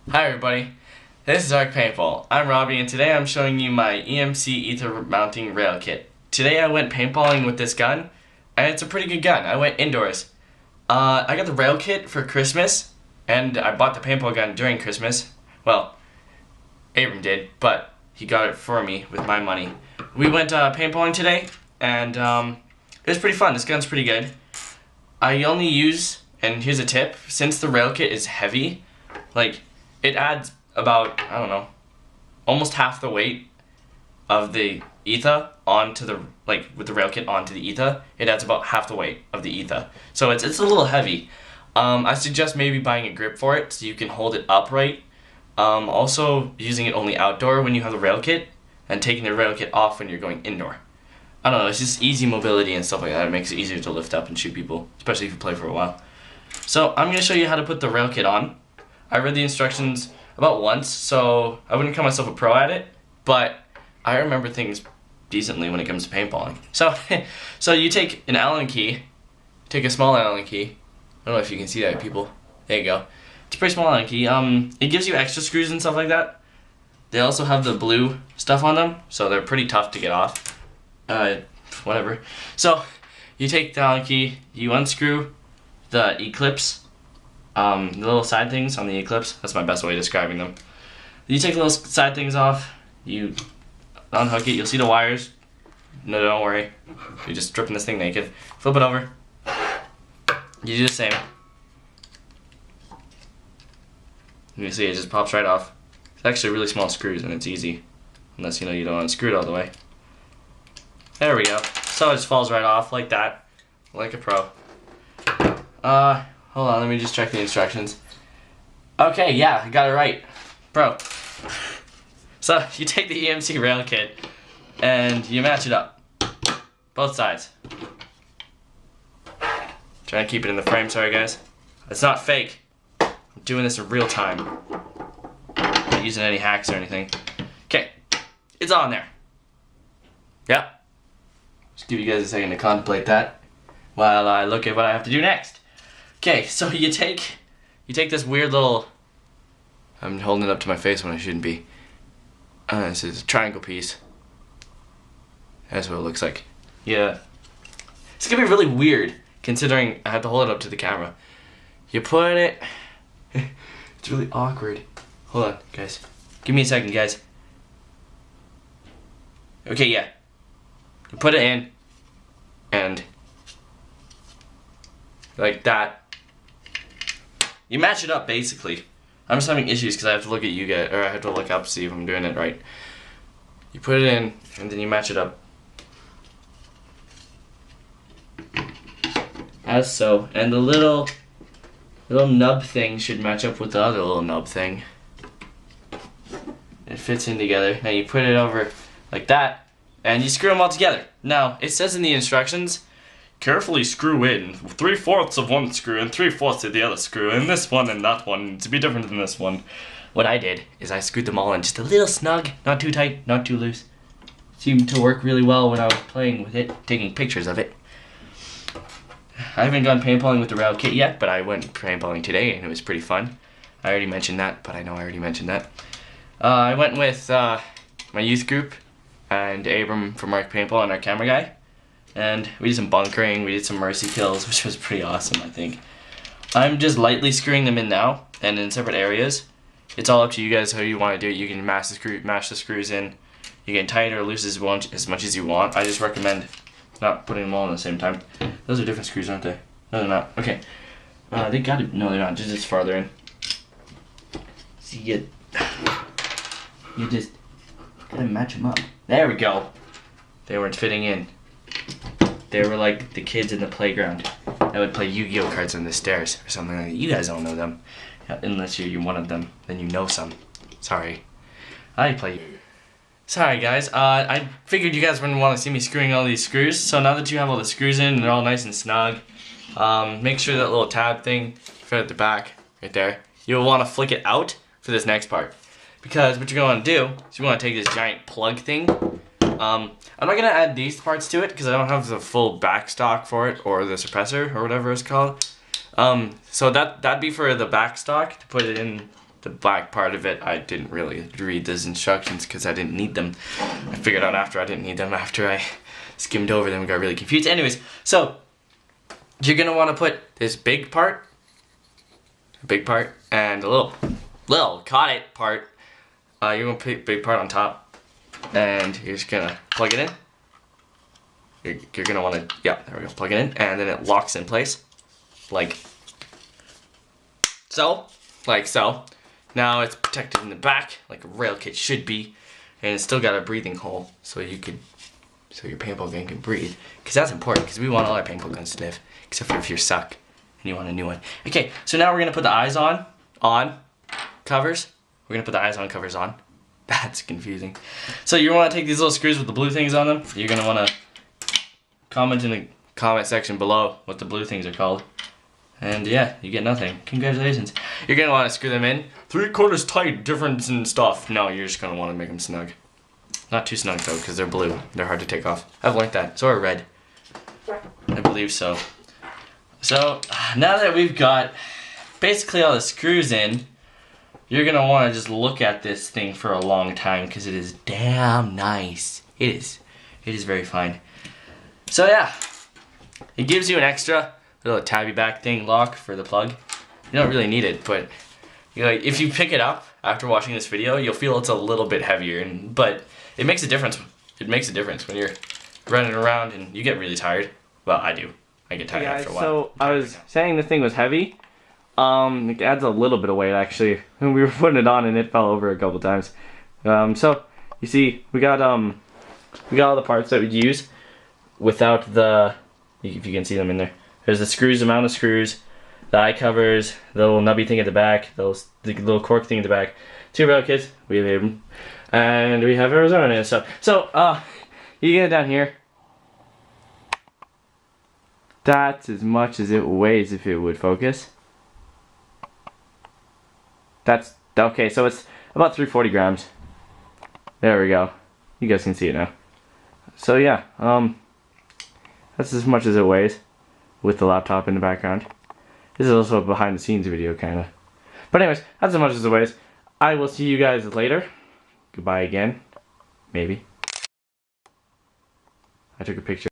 Hi everybody, this is ARC Paintball. I'm Robbie and today I'm showing you my EMC Etha mounting rail kit. Today I went paintballing with this gun and it's a pretty good gun. I went indoors. I got the rail kit for Christmas and I bought the paintball gun during Christmas. Well, Abram did, but he got it for me with my money. We went paintballing today and it was pretty fun. This gun's pretty good. I only use, and here's a tip, since the rail kit is heavy, like it adds about, I don't know, almost half the weight of the Etha onto the, like with the rail kit onto the Etha, it adds about half the weight of the Etha. So it's a little heavy. I suggest maybe buying a grip for it so you can hold it upright. Also using it only outdoor when you have the rail kit and taking the rail kit off when you're going indoor. I don't know, it's just easy mobility and stuff like that. It makes it easier to lift up and shoot people, especially if you play for a while. So I'm going to show you how to put the rail kit on. I read the instructions about once, so I wouldn't call myself a pro at it, but I remember things decently when it comes to paintballing. So you take an Allen key, take a small Allen key. I don't know if you can see that, people. There you go. It's a pretty small Allen key. It gives you extra screws and stuff like that. They also have the blue stuff on them, so they're pretty tough to get off. Whatever. So you take the Allen key, you unscrew the eclipse, the little side things on the eclipse. That's my best way of describing them. You take the little side things off, you unhook it, you'll see the wires. No, don't worry. You're just stripping this thing naked. Flip it over. You do the same. You see it just pops right off. It's actually really small screws and it's easy. Unless you don't unscrew it all the way. There we go. So it just falls right off like that. Like a pro. Hold on, let me just check the instructions. Okay, yeah, I got it right. Pro. So you take the EMC rail kit and you match it up. Both sides. Trying to keep it in the frame, sorry guys. It's not fake. I'm doing this in real time. Not using any hacks or anything. Okay, it's on there. Yep. Just give you guys a second to contemplate that while I look at what I have to do next. Okay, so you take this weird little, I'm holding it up to my face when I shouldn't be. This is a triangle piece. That's what it looks like. Yeah. It's gonna be really weird considering I have to hold it up to the camera. You put it, it's really awkward. Hold on, guys. Give me a second, guys. Okay, yeah. You put it in, and like that. You match it up basically. I'm just having issues because I have to look at you guys, or I have to look up to see if I'm doing it right. You put it in, and then you match it up. As so, and the little nub thing should match up with the other little nub thing. It fits in together. Now you put it over like that, and you screw them all together. Now, it says in the instructions, carefully screw in 3/4 of one screw and 3/4 of the other screw, and this one and that one needs to be different than this one. What I did is I screwed them all in just a little snug, not too tight, not too loose. Seemed to work really well when I was playing with it, taking pictures of it. I haven't gone paintballing with the rail kit yet, but I went paintballing today and it was pretty fun. I already mentioned that, but I know I already mentioned that. I went with my youth group and Abram from ARC Paintball and our camera guy. And we did some bunkering, we did some mercy kills, which was pretty awesome, I think. I'm just lightly screwing them in now, and in separate areas. It's all up to you guys how you want to do it. You can mash the screws in. You can tighten or loose as much as you want. I just recommend not putting them all in the same time. Those are different screws, aren't they? No, they're not. Okay. They gotta, no, they're not. Just farther in. See, you just gotta match them up. There we go. They weren't fitting in. They were like the kids in the playground that would play Yu-Gi-Oh cards on the stairs or something like that. You guys don't know them. Unless you're one of them, then you know some. Sorry. I play. Sorry guys, I figured you guys wouldn't want to see me screwing all these screws, so now that you have all the screws in and they're all nice and snug, make sure that little tab thing fit at the back, right there, you'll want to flick it out for this next part. Because what you're going to want to do is you want to take this giant plug thing. I'm not going to add these parts to it because I don't have the full back stock for it, or the suppressor, or whatever it's called. So that'd be for the back stock, to put it in The black part of it, I didn't really read those instructions because I didn't need them. I figured out after I didn't need them after I skimmed over them and got really confused. Anyways, so you're gonna want to put this big part, and a little caught it part. You're gonna put a big part on top, and you're just gonna plug it in. You're gonna want to, yeah, there we go, plug it in, and then it locks in place, like so, Now it's protected in the back, like a rail kit should be, and it's still got a breathing hole, so your paintball gun can breathe. Because that's important, because we want all our paintball guns to live, except for if you're stuck and you want a new one. Okay, so now we're gonna put the eyes on covers. We're gonna put the eyes on covers on. That's confusing. So you want to take these little screws with the blue things on them. You're gonna want to comment in the comment section below what the blue things are called. And yeah, you get nothing. Congratulations. You're gonna want to screw them in 3/4 tight, difference in stuff. No, you're just gonna want to make them snug. Not too snug though, because they're blue. They're hard to take off. I've learned that. So are red. I believe so. So now that we've got basically all the screws in, you're gonna want to just look at this thing for a long time because it is damn nice. It is very fine. So yeah, it gives you an extra little tabby back thing lock for the plug. You don't really need it, but if you pick it up after watching this video, you'll feel it's a little bit heavier, but it makes a difference. It makes a difference when you're running around and you get really tired. Well, I do. I get tired after a while. So I was saying the thing was heavy. It adds a little bit of weight actually. When we were putting it on and it fell over a couple times. So you see, we got all the parts that we'd use without the, if you can see them in there. There's the screws, amount of screws, the eye covers, the little nubby thing at the back, the little cork thing at the back, 2 rail kits, we have them, and we have Arizona and stuff. So, you get it down here. That's as much as it weighs if it would focus. That's, okay, so it's about 340 grams. There we go. You guys can see it now. So yeah, that's as much as it weighs, with the laptop in the background. This is also a behind the scenes video kinda. But anyways, that's as much as it weighs. I will see you guys later. Goodbye again. Maybe. I took a picture.